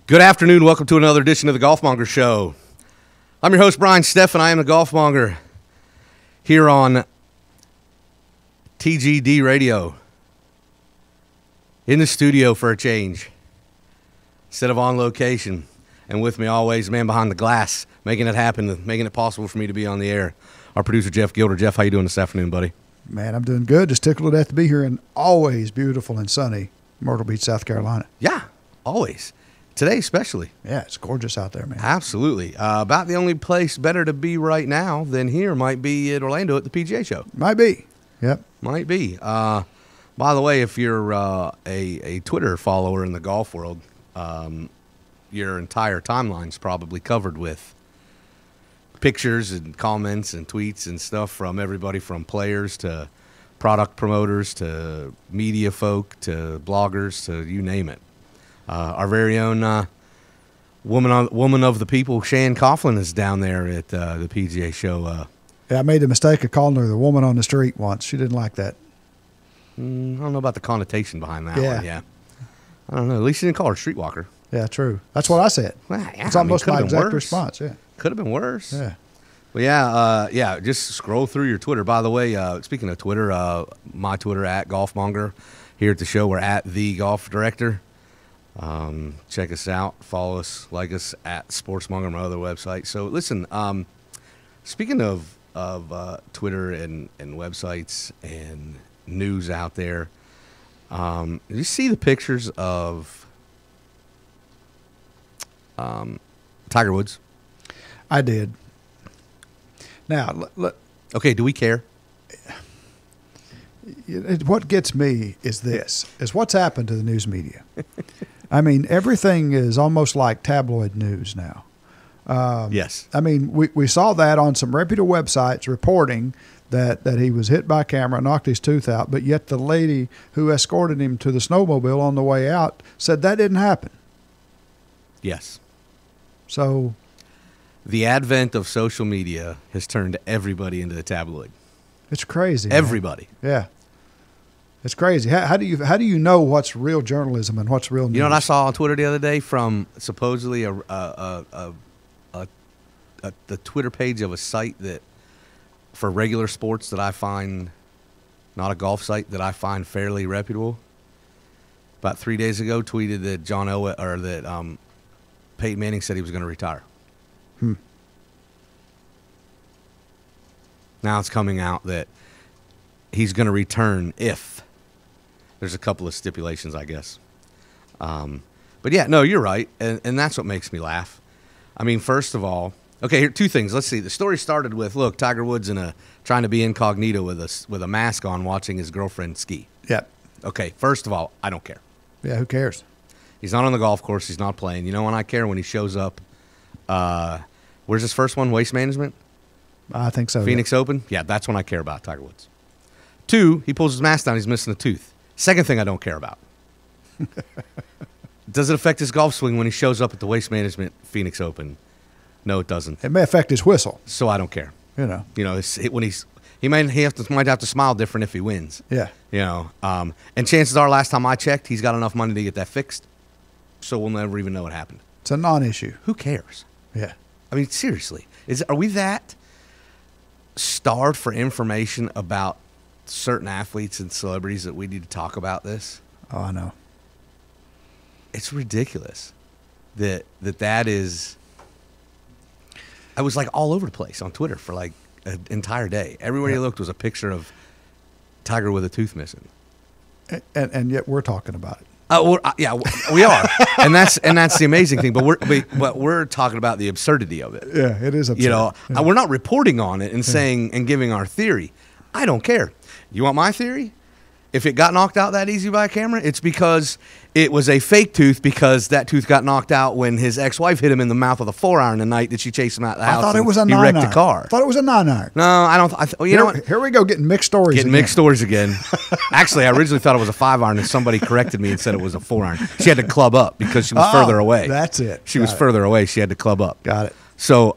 Good afternoon. Welcome to another edition of the Golfmonger Show. I'm your host, Brian Steffen. I am the Golfmonger here on TGD Radio. In the studio for a change, instead of on location. And with me always, man behind the glass, making it happen, making it possible for me to be on the air. Our producer, Jeff Gilder. Jeff, how you doing this afternoon, buddy? Man, I'm doing good. Just tickled to death to be here in always beautiful and sunny Myrtle Beach, South Carolina. Yeah, always. Today especially. Yeah, it's gorgeous out there, man. Absolutely. About the only place better to be right now than here might be at Orlando at the PGA Show. Might be. Yep. Might be. By the way, if you're a Twitter follower in the golf world, your entire timeline's probably covered with pictures and comments and tweets and stuff from everybody from players to product promoters to media folk to bloggers to you name it. Our very own woman of the people, Shan Coughlin, is down there at the PGA Show. Yeah, I made the mistake of calling her the woman on the street once. She didn't like that. I don't know about the connotation behind that Yeah. one. Yeah. I don't know. At least you didn't call her streetwalker. Yeah, true. That's what I said. Well, yeah, It's almost my exact worse. response. Yeah. Could have been worse. Yeah. Well, yeah, just scroll through your Twitter. By the way, speaking of Twitter, my Twitter at golfmonger. Here at the show, we're at the Golf Director. Check us out, follow us, like us at Sportsmonger, my other website. So listen, speaking of Twitter and websites and news out there, did you see the pictures of Tiger Woods? I did. Now, Okay, do we care? what gets me is what's happened to the news media. I mean, everything is almost like tabloid news now. Yes. I mean, we saw that on some reputable websites reporting that he was hit by a camera, knocked his tooth out, but yet the lady who escorted him to the snowmobile on the way out said that didn't happen. Yes. So The advent of social media has turned everybody into the tabloid. it's crazy. Man. Everybody. Yeah. It's crazy. How do you know what's real journalism and what's real news? You know what I saw on Twitter the other day from supposedly the Twitter page of a site that for regular sports that I find, not a golf site, that I find fairly reputable. About 3 days ago, tweeted that Peyton Manning said he was going to retire. Now it's coming out that he's going to return if there's a couple of stipulations, I guess. But yeah, no, you're right, and that's what makes me laugh. I mean, first of all, okay, here two things. Let's see. The story started with Tiger Woods trying to be incognito with a mask on, watching his girlfriend ski. Yep. Okay, first of all, I don't care. Yeah, who cares? He's not on the golf course. He's not playing. You know when I care? When he shows up. Where's his first one? Waste Management? I think so. Phoenix Open? Yeah, that's when I care about Tiger Woods. 2, he pulls his mask down. He's missing a tooth. Second thing I don't care about. Does it affect his golf swing when he shows up at the Waste Management Phoenix Open? No, it doesn't. It may affect his whistle. So I don't care. You know. He might have to smile different if he wins. Yeah. You know. And chances are, last time I checked, he's got enough money to get that fixed. So we'll never even know what happened. It's a non-issue. Who cares? Yeah. I mean, seriously, are we that starved for information about certain athletes and celebrities that we need to talk about this? Oh, I know. It's ridiculous that is. I was like all over the place on Twitter for like an entire day. Everywhere you looked was a picture of Tiger with a tooth missing, and yet we're talking about it. Yeah, we are, and that's the amazing thing. But we're talking about the absurdity of it. Yeah, it is absurd. You know, Yeah. we're not reporting on it and saying and giving our theory. I don't care. You want my theory? If it got knocked out that easy by a camera, it's because it was a fake tooth, because that tooth got knocked out when his ex-wife hit him in the mouth with a 4-iron the night that she chased him out of the house. I thought it was a 9-iron. He wrecked the car. I thought it was a 9-iron. No, I don't. You know what? Here we go, getting mixed stories. Mixed stories again. Actually, I originally thought it was a 5-iron, and somebody corrected me and said it was a 4-iron. She had to club up because she was further away. That's it. She was further away. She had to club up. Got it. So,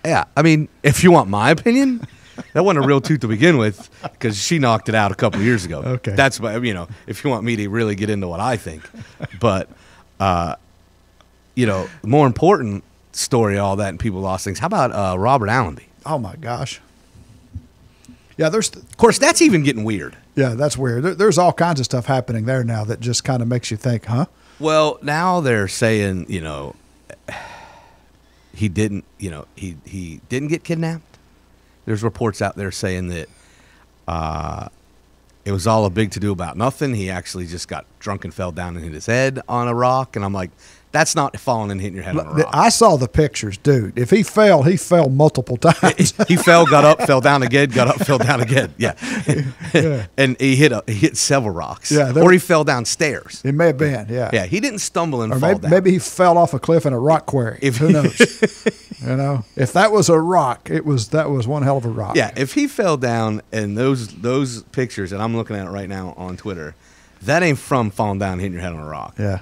yeah, I mean, if you want my opinion, that wasn't a real tooth to begin with, because she knocked it out a couple of years ago. Okay. That's, if you want me to really get into what I think. But you know, more important story, all that, and people lost things. How about Robert Allenby? Oh my gosh. Yeah, Of course, that's even getting weird. Yeah, that's weird. There's all kinds of stuff happening there now that just kind of makes you think, huh? Well, now they're saying, you know, he didn't get kidnapped. There's reports out there saying that it was all a big to-do about nothing. He actually just got drunk and fell down and hit his head on a rock. And I'm like, that's not falling and hitting your head on a rock. I saw the pictures, dude. If he fell multiple times. He fell, got up, fell down again, got up, fell down again. Yeah. Yeah. And he hit several rocks. Yeah, or he fell downstairs. It may have been, yeah. Yeah, he didn't stumble and or fall maybe, down. maybe he fell off a cliff in a rock quarry. Who knows? You know, if that was a rock, that was one hell of a rock. Yeah, if he fell down and those pictures, and I'm looking at it right now on Twitter, that ain't from falling down and hitting your head on a rock. Yeah.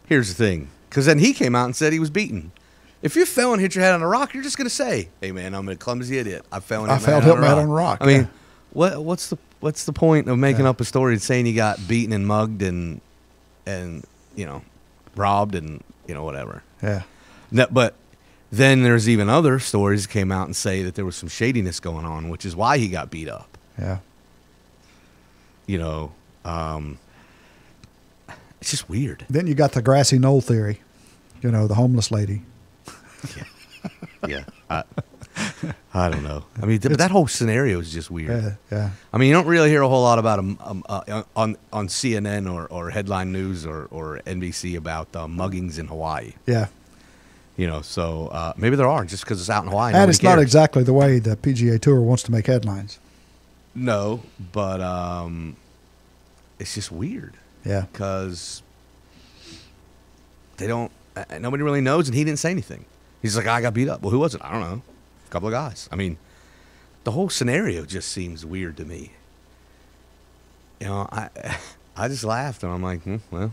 Here's the thing, because then he came out and said he was beaten. If you fell and hit your head on a rock, you're just going to say, "Hey man, I'm a clumsy idiot. I fell and hit my head on a rock." I mean, what's the point of making up a story and saying he got beaten and mugged and you know, robbed and you know whatever? Yeah. No, but then there's even other stories that came out and say that there was some shadiness going on, which is why he got beat up. Yeah. You know, it's just weird. Then you got the grassy knoll theory, you know, the homeless lady. Yeah. I don't know. I mean, that whole scenario is just weird. Yeah, yeah. I mean, you don't really hear a whole lot about him on CNN or Headline News or NBC about muggings in Hawaii. Yeah. You know, so maybe there are just because it's out in Hawaii. And it's cares. not exactly the way the PGA Tour wants to make headlines. No, but it's just weird. Yeah. Because they don't, nobody really knows, and he didn't say anything. He's like, I got beat up. Well, who was it? I don't know. A couple of guys. I mean, the whole scenario just seems weird to me. You know, I just laughed, and I'm like, well,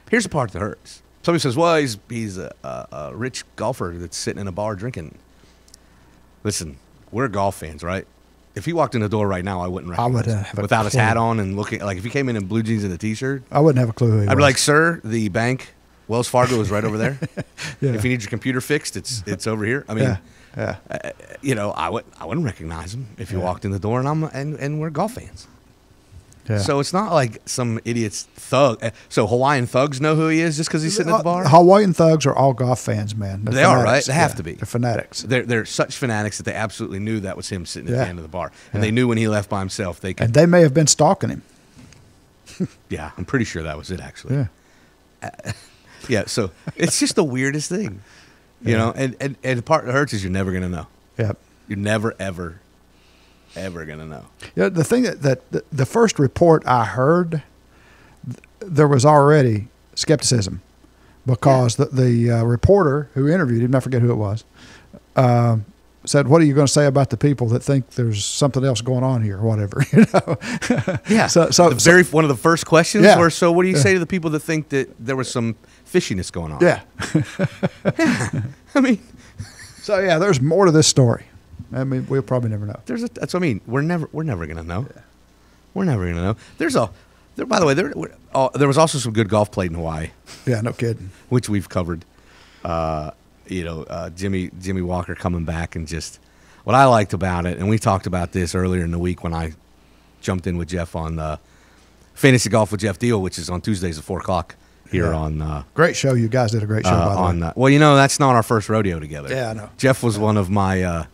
here's the part that hurts. Somebody says, well, he's a rich golfer that's sitting in a bar drinking. Listen, we're golf fans, right? If he walked in the door right now, I wouldn't recognize him. Without his hat on and looking, like if he came in blue jeans and a T-shirt. I wouldn't have a clue who he was. I'd be like, sir, the bank, Wells Fargo is right over there. Yeah. If you need your computer fixed, it's over here. I mean, yeah. You know, I wouldn't recognize him if he walked in the door, and we're golf fans. Yeah. So it's not like some idiot's thug. So Hawaiian thugs know who he is just because he's sitting at the bar? Hawaiian thugs are all golf fans, man. They are, right? They have to be. They're fanatics. They're such fanatics that they absolutely knew that was him sitting at the end of the bar. And they knew when he left by himself, they could. And they may have been stalking him. Yeah, I'm pretty sure that was it, actually. Yeah. Yeah, so it's just the weirdest thing. You know, and the part that hurts is you're never going to know. Yeah. You're never, ever going to know. Yeah, the thing that the first report I heard, there was already skepticism because the reporter who interviewed him, I forget who it was, said, "What are you going to say about the people that think there's something else going on here, or whatever?" You know? Yeah. So one of the first questions were, "So what do you say to the people that think that there was some fishiness going on?" Yeah. Yeah. I mean, so yeah, there's more to this story. I mean, we'll probably never know. That's what I mean. We're never going to know. Yeah. We're never going to know. By the way, there was also some good golf played in Hawaii. Yeah, no kidding. Which we've covered. You know, Jimmy Walker coming back, and just what I liked about it, and we talked about this earlier in the week when I jumped in with Jeff on the Fantasy Golf with Jeff deal, which is on Tuesdays at 4:00 here on. Great show. You guys did a great show, by the way. Well, you know, that's not our first rodeo together. Yeah, I know. Jeff was one of my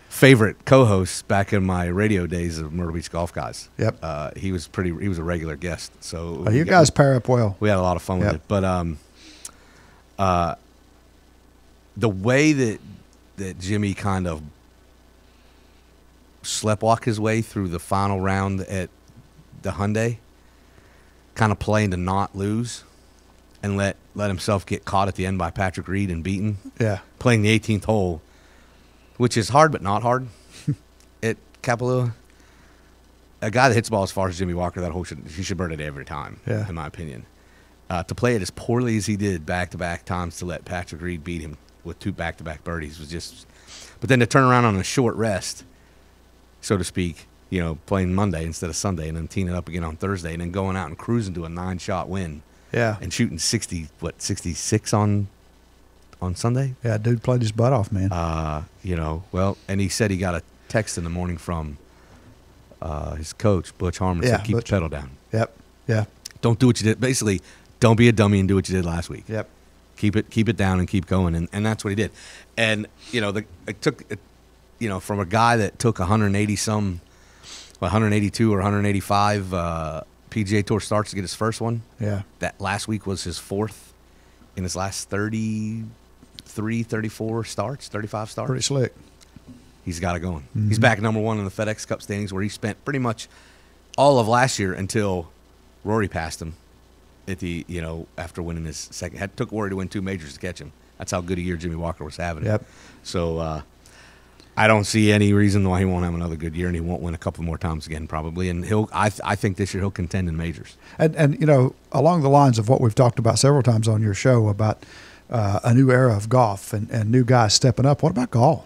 favorite co-hosts back in my radio days of Myrtle Beach Golf Guys. Yep. He was a regular guest. So you guys pair up well. We had a lot of fun with it. But the way that Jimmy kind of sleptwalked his way through the final round at the Hyundai, kind of playing to not lose and let himself get caught at the end by Patrick Reed and beaten. Yeah. Playing the 18th hole, which is hard but not hard at Kapalua. A guy that hits the ball as far as Jimmy Walker, that hole he should burn it every time, in my opinion. To play it as poorly as he did back-to-back times to let Patrick Reed beat him with 2 back-to-back birdies was just... But then to turn around on a short rest, so to speak, you know, playing Monday instead of Sunday and then teeing it up again on Thursday and then going out and cruising to a 9-shot win Yeah. And shooting 66 on Sunday. Yeah, dude played his butt off, man. Well, and he said he got a text in the morning from his coach, Butch Harmon, said keep the pedal down. Yep. Yeah. Don't do what you did. Basically, don't be a dummy and do what you did last week. Yep. Keep it down and keep going, and that's what he did. And it took from a guy that took 182 or 185 PGA Tour starts to get his first one. Yeah. That last week was his fourth in his last 33, 34 starts, 35 starts. Pretty slick. He's got it going. Mm-hmm. He's back number one in the FedEx Cup standings, where he spent pretty much all of last year until Rory passed him at the after winning his second. Took Rory to win 2 majors to catch him. That's how good a year Jimmy Walker was having. Yep. So I don't see any reason why he won't have another good year, and he won't win a couple more times again probably. And I think this year he'll contend in majors. And along the lines of what we've talked about several times on your show about a new era of golf and new guys stepping up. What about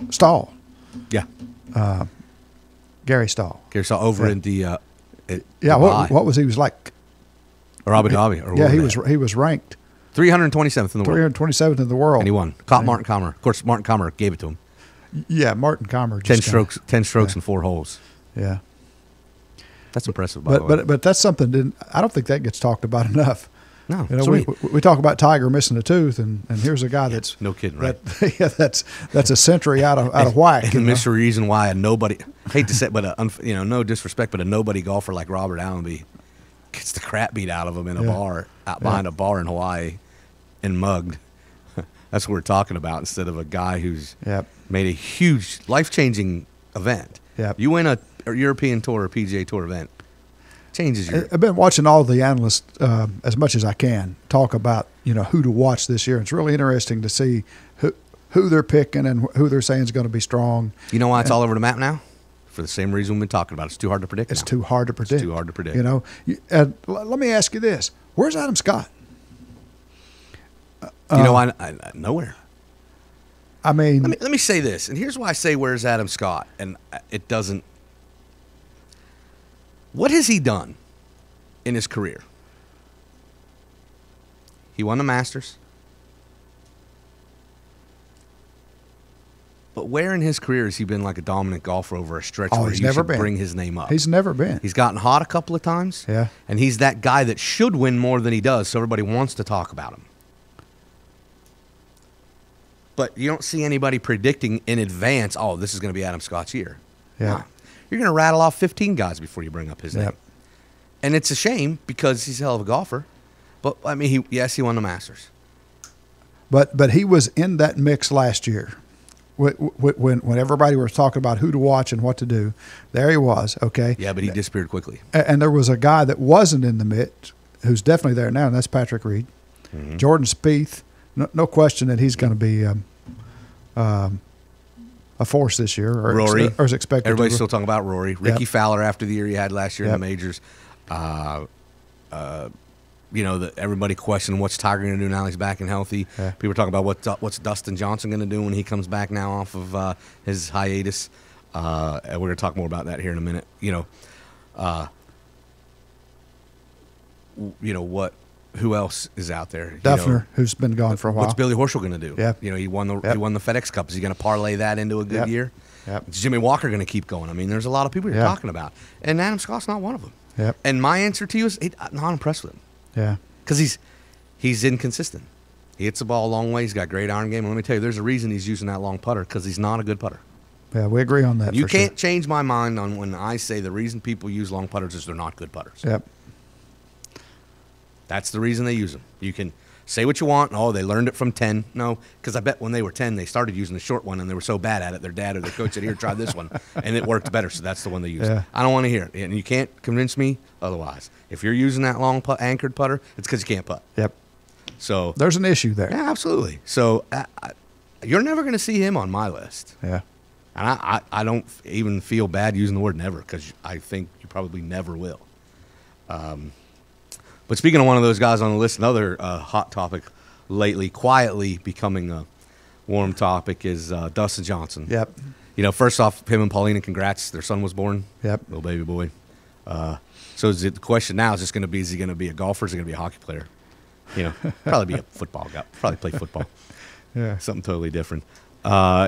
Stahl? Yeah. Gary Stahl. Gary Stahl over in the what was he was like? Or Abu Dhabi. Or yeah, he was ranked 327th in the world. 327th in the world. And he won. Caught Martin Kaymer. Of course, Martin Kaymer gave it to him. Yeah, Martin Kaymer. 10 strokes in 4 holes. Yeah. That's impressive, by the way. But that's something I don't think that gets talked about enough. No. We talk about Tiger missing a tooth, and here's a guy that's no kidding, right? That's a century out of whack. And the reason why nobody, hate to say, but no disrespect, but a nobody golfer like Robert Allenby gets the crap beat out of him in a bar out behind a bar in Hawaii, and mugged. That's what we're talking about, instead of a guy who's made a huge life-changing event. Yep. You win a European Tour or PGA Tour event, changes your. I've been watching all the analysts as much as I can talk about who to watch this year. It's really interesting to see who they're picking and who they're saying is going to be strong. You know why it's all over the map now? For the same reason we've been talking about. It's too hard to predict. It's too hard to predict. Let me ask you this: where's Adam Scott? Nowhere. I mean, let me say this, and here's why I say where's Adam Scott, and it doesn't. What has he done in his career? He won the Masters. But where in his career has he been like a dominant golfer over a stretch where you should bring his name up? He's never been. He's gotten hot a couple of times. Yeah. And he's that guy that should win more than he does, so everybody wants to talk about him. But you don't see anybody predicting in advance, this is going to be Adam Scott's year. Yeah. Nah. You're going to rattle off 15 guys before you bring up his name. And it's a shame because he's a hell of a golfer. But, I mean, he won the Masters. But he was in that mix last year. When everybody was talking about who to watch and what to do, there he was, okay? Yeah, but he disappeared quickly. And there was a guy that wasn't in the mix who's definitely there now, and that's Patrick Reed. Mm-hmm. Jordan Spieth, no question that he's going to be a force this year. Rory. Or is expected. Everybody's still talking about Rory. Ricky Fowler after the year he had last year in the majors. Everybody questioning what's Tiger going to do now he's back and healthy. Yeah. People are talking about what's Dustin Johnson going to do when he comes back now off of his hiatus. And we're going to talk more about that here in a minute. Who else is out there? Duffner, who's been gone for a while. What's Billy Horschel going to do? Yeah. He won the FedEx Cup. Is he going to parlay that into a good year? Yep. Is Jimmy Walker going to keep going? I mean, there's a lot of people you're talking about, and Adam Scott's not one of them. Yep. And my answer to you is, I'm not impressed with him. Yeah. Because he's inconsistent. He hits the ball a long way. He's got great iron game. And let me tell you, there's a reason he's using that long putter, because he's not a good putter. Yeah, we agree on that. You can't change my mind on when I say the reason people use long putters is they're not good putters. Yep. That's the reason they use them. You can say what you want. They learned it from 10. No, because I bet when they were 10, they started using the short one, and they were so bad at it, their dad or their coach said, here, try this one. And it worked better, so that's the one they used. Yeah. I don't want to hear it. And you can't convince me otherwise. If you're using that long anchored putter, it's because you can't putt. Yep. So there's an issue there. Yeah, absolutely. So you're never going to see him on my list. Yeah. And I don't even feel bad using the word never, because I think you probably never will. But speaking of one of those guys on the list, another hot topic lately, quietly becoming a warm topic, is Dustin Johnson. Yep. First off, him and Paulina, congrats. Their son was born. Yep. Little baby boy. So the question now is just going to be: is he going to be a golfer? Or is he going to be a hockey player? Probably be a football guy. Probably play football. Yeah. Something totally different.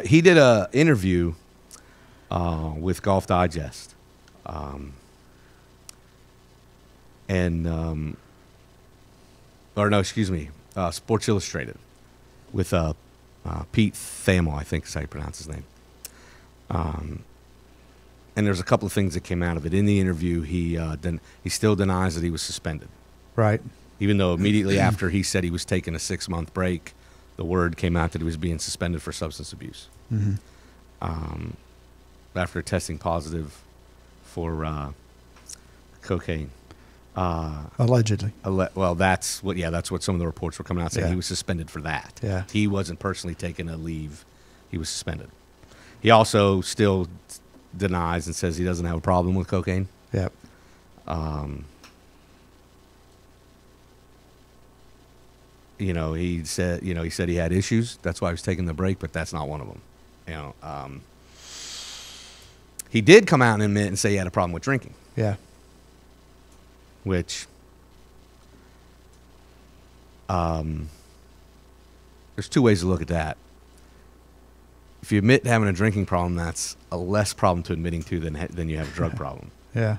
He did a interview with Golf Digest, Sports Illustrated, with Pete Thamel, I think is how you pronounce his name. And there's a couple of things that came out of it. In the interview, he still denies that he was suspended. Right. Even though immediately after he said he was taking a 6-month break, the word came out that he was being suspended for substance abuse. Mm-hmm. After testing positive for cocaine. Allegedly. Well, that's what some of the reports were coming out saying. Yeah. He was suspended for that. Yeah. He wasn't personally taking a leave. He was suspended. He also still denies and says he doesn't have a problem with cocaine. Yep. He said he had issues. That's why he was taking the break, but that's not one of them. He did come out and admit and say he had a problem with drinking. Yeah. Which there's two ways to look at that. If you admit having a drinking problem, that's a less problem to admitting to than you have a drug problem. Yeah.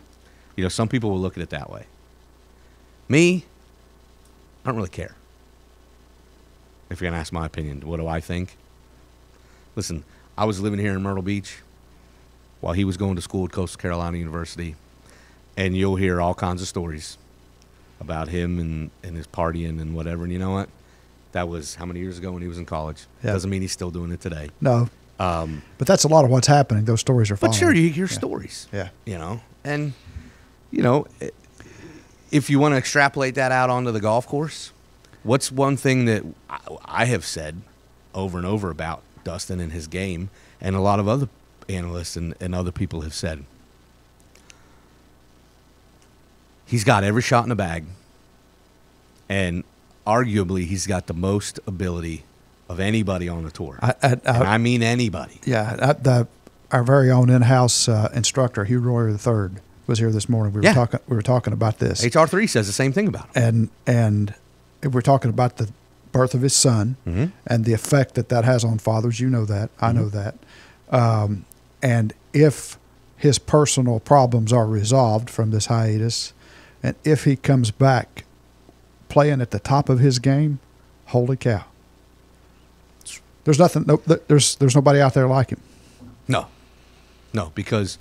Some people will look at it that way. Me, I don't really care. If you're going to ask my opinion, what do I think? Listen, I was living here in Myrtle Beach while he was going to school at Coastal Carolina University, and you'll hear all kinds of stories about him and his partying and whatever. And you know what? That was how many years ago when he was in college? Yeah. Doesn't mean he's still doing it today. No. But that's a lot of what's happening. Those stories are following. But sure, you hear stories. Yeah. And, if you want to extrapolate that out onto the golf course, what's one thing that I have said over and over about Dustin and his game, and a lot of other analysts and other people have said? He's got every shot in the bag, and arguably he's got the most ability of anybody on the tour. And I mean anybody. Yeah. Our very own in-house instructor, Hugh Royer III, was here this morning. We were talking about this. HR3 says the same thing about him. And we're talking about the birth of his son and the effect that has on fathers. You know that. I know that. And if his personal problems are resolved from this hiatus, and if he comes back playing at the top of his game, holy cow. There's nothing. There's nobody out there like him. No, because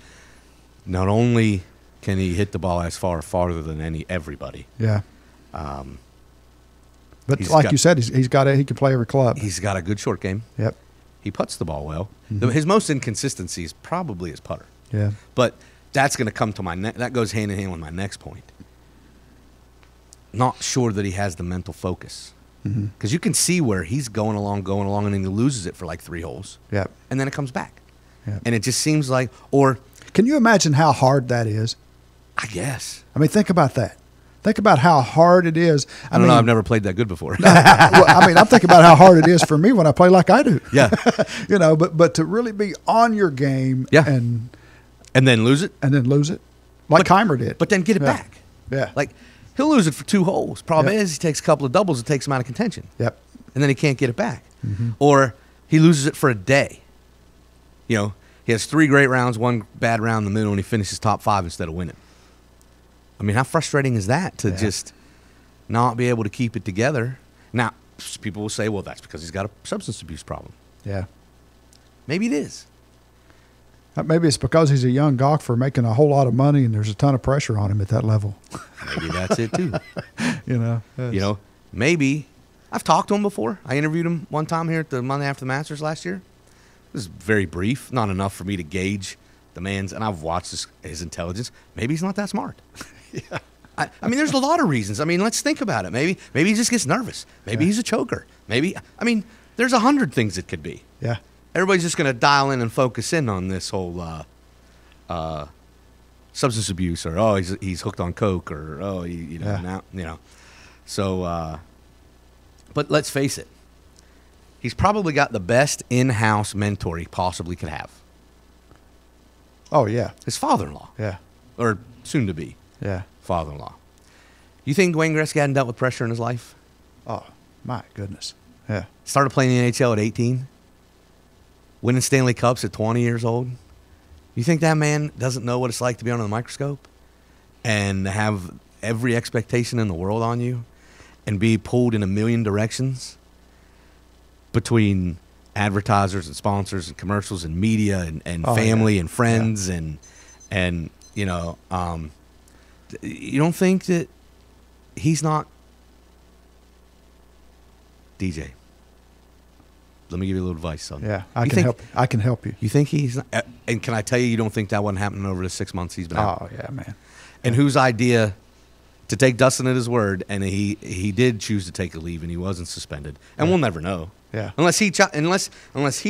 not only can he hit the ball as farther than everybody. Yeah. But like you said, he can play every club. He's got a good short game. Yep. He putts the ball well. His most inconsistency is probably his putter. Yeah. But that's going to come to that goes hand in hand with my next point. Not sure that he has the mental focus. Because you can see where he's going along, and then he loses it for like 3 holes. Yep. And then it comes back. Yep. And it just seems like, or... Can you imagine how hard that is? I guess. I mean, think about that. Think about how hard it is. I don't know. I've never played that good before. I'm thinking about how hard it is for me when I play like I do. Yeah. But to really be on your game and then lose it. Like Keimer did. But then get it back. Yeah. Like, he'll lose it for 2 holes. Problem is, he takes a couple of doubles, it takes him out of contention. Yep. And then he can't get it back. Or he loses it for a day. He has 3 great rounds, 1 bad round in the middle, and he finishes top 5 instead of winning. I mean, how frustrating is that to just not be able to keep it together? Now, people will say, well, that's because he's got a substance abuse problem. Yeah. Maybe it is. Maybe it's because he's a young golfer making a whole lot of money and there's a ton of pressure on him at that level. Maybe that's it, too. Maybe. I've talked to him before. I interviewed him one time here at the Monday after the Masters last year. It was very brief, not enough for me to gauge the man's, and I've watched his intelligence. Maybe he's not that smart. Yeah. I mean, there's a lot of reasons. I mean, let's think about it. Maybe he just gets nervous. Maybe he's a choker. There's 100 things it could be. Yeah. Everybody's just going to dial in and focus in on this whole substance abuse, or he's hooked on coke, or now. So, but let's face it. He's probably got the best in-house mentor he possibly could have. Oh, yeah. His father-in-law. Yeah. Or soon-to-be. Yeah. father-in-law. You think Wayne Gretzky hadn't dealt with pressure in his life? Oh, my goodness. Yeah. Started playing in the NHL at 18. Winning Stanley Cups at 20 years old. You think that man doesn't know what it's like to be under the microscope and have every expectation in the world on you and be pulled in a million directions between advertisers and sponsors and commercials and media and family and friends and you know, you don't think that he's not DJ? Let me give you a little advice, son. Yeah, I can help you. You think he's not, and can I tell you don't think that wasn't happening over the 6 months he's been out? Oh, yeah, man. And whose idea to take Dustin at his word, and he did choose to take a leave, and he wasn't suspended. And we'll never know. Yeah. Unless he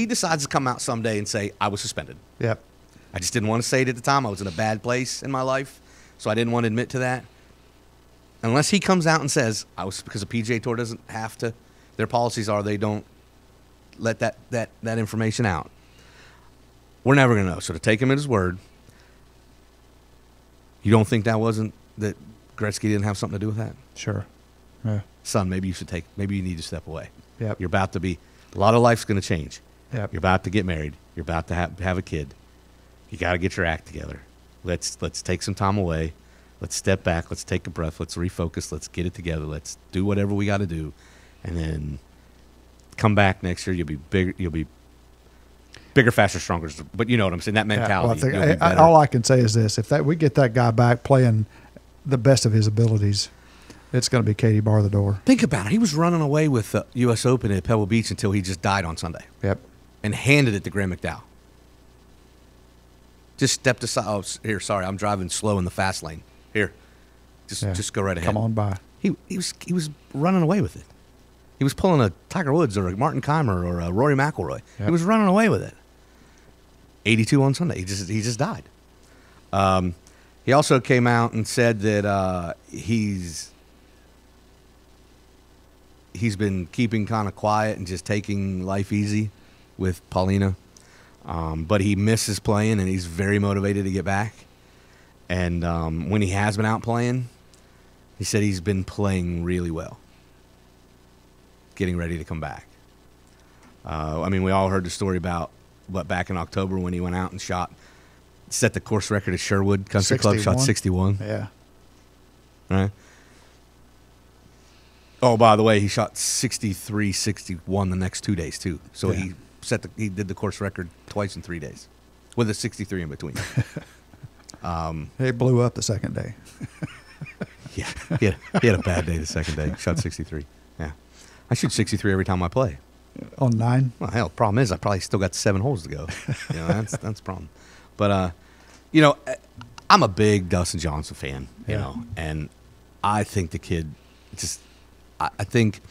decides to come out someday and say, I was suspended. Yep. I just didn't want to say it at the time. I was in a bad place in my life, so I didn't want to admit to that. Unless he comes out and says, I was, because the PGA Tour doesn't have to, their policies are they don't let that information out. We're never going to know. So to take him at his word, you don't think that Gretzky didn't have something to do with that? Sure. Yeah. Son, maybe you need to step away. Yep. You're about to be, a lot of life's going to change. Yep. You're about to get married. You're about to have a kid. You got to get your act together. Let's take some time away. Let's step back. Let's take a breath. Let's refocus. Let's get it together. Let's do whatever we got to do, and then come back next year. You'll be bigger. You'll be bigger, faster, stronger. But you know what I'm saying. That mentality. Yeah, well, I think, all I can say is this: if we get that guy back playing the best of his abilities, it's going to be Katie bar the door. Think about it. He was running away with the U.S. Open at Pebble Beach until he just died on Sunday. Yep. And handed it to Graham McDowell. Just stepped aside. Oh, here, sorry, I'm driving slow in the fast lane. Here, just go right ahead. Come on by. He was running away with it. He was pulling a Tiger Woods or a Martin Keimer or a Rory McIlroy. Yep. He was running away with it. 82 on Sunday. He just died. He also came out and said that he's been keeping kind of quiet and just taking life easy with Paulina. But he misses playing, and he's very motivated to get back. And when he has been out playing, he said he's been playing really well, getting ready to come back. I mean, we all heard the story about back in October when he went out and set the course record at Sherwood Country 61. Club, shot 61. Yeah. Right? Oh, by the way, he shot 63, 61 the next 2 days, too. So yeah. He did the course record twice in 3 days with a 63 in between. He blew up the second day. Yeah, he had a bad day the second day. Shot 63. Yeah, I shoot 63 every time I play. On 9? Well, hell, the problem is I probably still got 7 holes to go. You know, that's the problem. But you know, I'm a big Dustin Johnson fan. You know, and I think the kid just. I think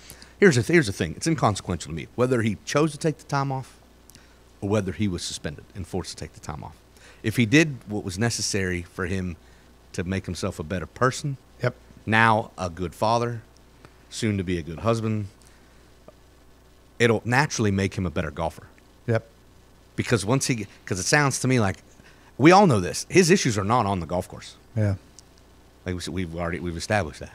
here's the thing. It's inconsequential to me whether he chose to take the time off or whether he was suspended and forced to take the time off. If he did what was necessary for him to make himself a better person, yep. Now a good father, soon to be a good husband, it'll naturally make him a better golfer. Yep. Because it sounds to me like we all know this. His issues are not on the golf course. Yeah. Like we've established that.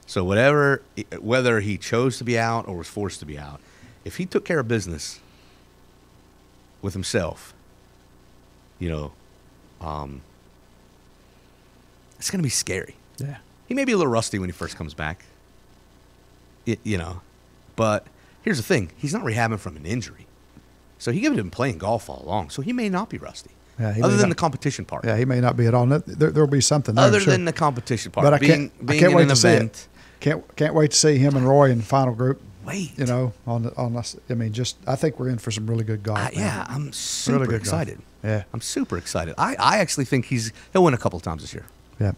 So whether he chose to be out or was forced to be out, if he took care of business with himself, you know, it's going to be scary. Yeah. He may be a little rusty when he first comes back, you know, but here's the thing. He's not rehabbing from an injury. So he could have been playing golf all along, so he may not be rusty. Yeah, other than the competition part. Yeah, he may not be at all. There'll be something there. Other than the competition part. But I can't wait to see it. Can't wait to see him and Roy in the final group. Wait. You know, I mean, I think we're in for some really good golf. Yeah, I'm super really excited. Golf. Yeah. I'm super excited. I actually think he'll win a couple of times this year. Yeah.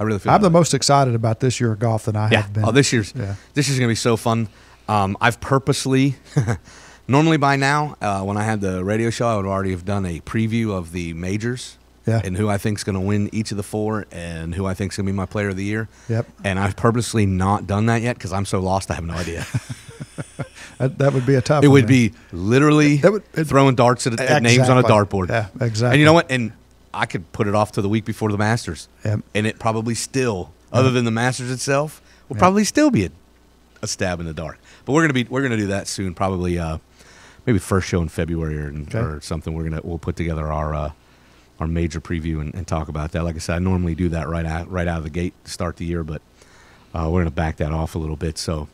I really feel I'm the most excited about this year of golf than I have been. Oh, this year's going to be so fun. I've purposely, normally by now, when I had the radio show, I would already have done a preview of the majors. Yeah. And who I think is going to win each of the 4 and who I think is going to be my player of the year. Yep. And I've purposely not done that yet because I'm so lost I have no idea. that would be a tough one. It would be literally throwing darts at names on a dartboard. Yeah, exactly. And you know what? And I could put it off to the week before the Masters, Yep. and it probably still, other than the Masters itself, will probably still be a stab in the dark. But we're gonna do that soon, probably maybe first show in February or something. We'll put together our major preview and talk about that. Like I said, I normally do that right out of the gate to start the year, but we're gonna back that off a little bit. So.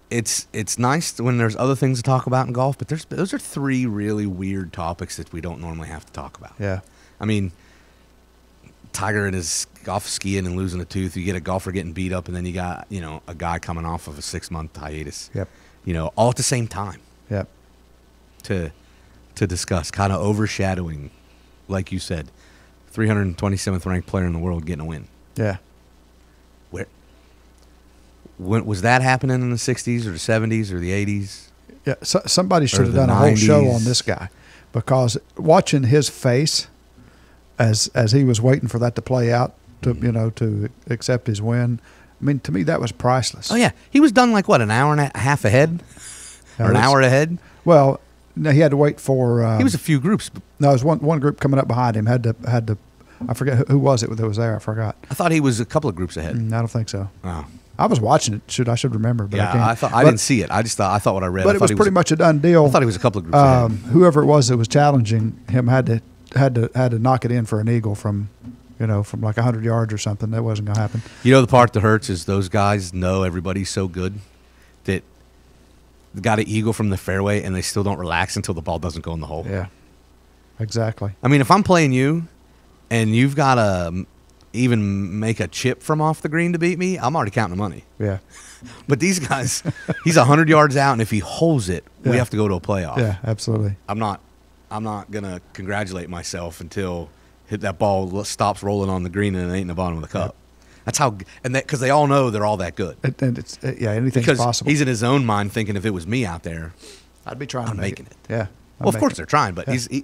It's nice when there's other things to talk about in golf, but those are three really weird topics that we don't normally have to talk about. Yeah. I mean, Tiger and his golf skiing and losing a tooth. You get a golfer getting beat up, and then you got a guy coming off of a 6-month hiatus. Yep. All at the same time. Yep. To discuss, kind of overshadowing, like you said, 327th ranked player in the world getting a win. Yeah. When was that happening in the 60s or the 70s or the 80s? Yeah, somebody should have the done a whole show 90s. on this guy, because watching his face as he was waiting for that to play out to accept his win, I mean, to me that was priceless. Oh yeah, he was done like what, an hour and a half ahead, or an hour ahead. Well, no, he had to wait for. He was a few groups. No, it was one group coming up behind him. Had to. I forget who was it that was there. I forgot. I thought he was a couple of groups ahead. I don't think so. Oh. I was watching it. I should remember, but I Yeah, can't. I thought I didn't see it. I thought what I read. But it was pretty much a done deal. I thought he was a couple of groups ahead. Whoever it was that was challenging him had to knock it in for an eagle from like 100 yards or something. That wasn't going to happen. The part that hurts is those guys know everybody's so good that they got an eagle from the fairway and they still don't relax until the ball doesn't go in the hole. Yeah, exactly. I mean, if I'm playing you and you've got to even make a chip from off the green to beat me, I'm already counting the money. Yeah. But these guys, he's 100 yards out, and if he holds it, we Yeah. have to go to a playoff. Yeah, absolutely. I'm not gonna congratulate myself until that ball stops rolling on the green and it ain't in the bottom of the cup. That's how, and that because they all know they're all that good. And it's anything's Because possible. he's in his own mind thinking if it was me out there, I'd be trying I'm to make making it. Yeah. well, of course they're trying, but Yeah.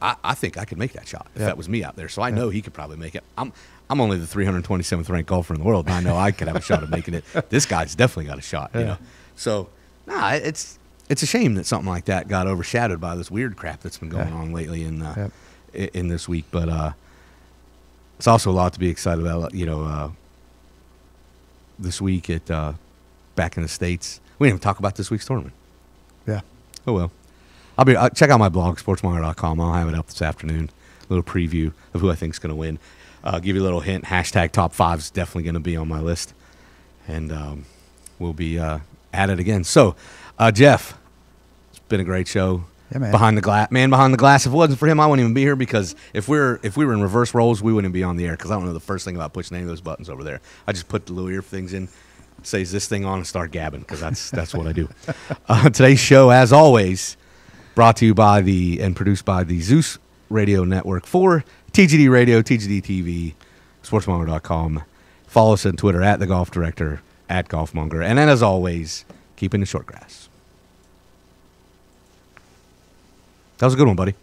I think I could make that shot if Yeah. that was me out there. So I know he could probably make it. I'm only the 327th ranked golfer in the world, and I know I could have a shot at making it. This guy's definitely got a shot, Yeah. So, it's a shame that something like that got overshadowed by this weird crap that's been going on lately in this week. But it's also a lot to be excited about. This week back in the States, we didn't even talk about this week's tournament. Yeah. Oh well. I'll check out my blog, sportsmonger.com. I'll have it up this afternoon. A little preview of who I think is going to win. Give you a little hint. Hashtag top 5 is definitely going to be on my list. And we'll be at it again. So, Jeff, it's been a great show. Yeah, man. Behind the glass. If it wasn't for him, I wouldn't even be here, because if we were in reverse roles, we wouldn't be on the air, because I don't know the first thing about pushing any of those buttons over there. I just put the little ear things in, say this thing on, and start gabbing, because that's what I do. Today's show, as always, brought to you by and produced by the Zeus Radio Network for TGD Radio, TGD TV, sportsmonger.com. Follow us on Twitter at The Golf Director, at golfmonger. And then, as always, keep in the short grass. That was a good one, buddy.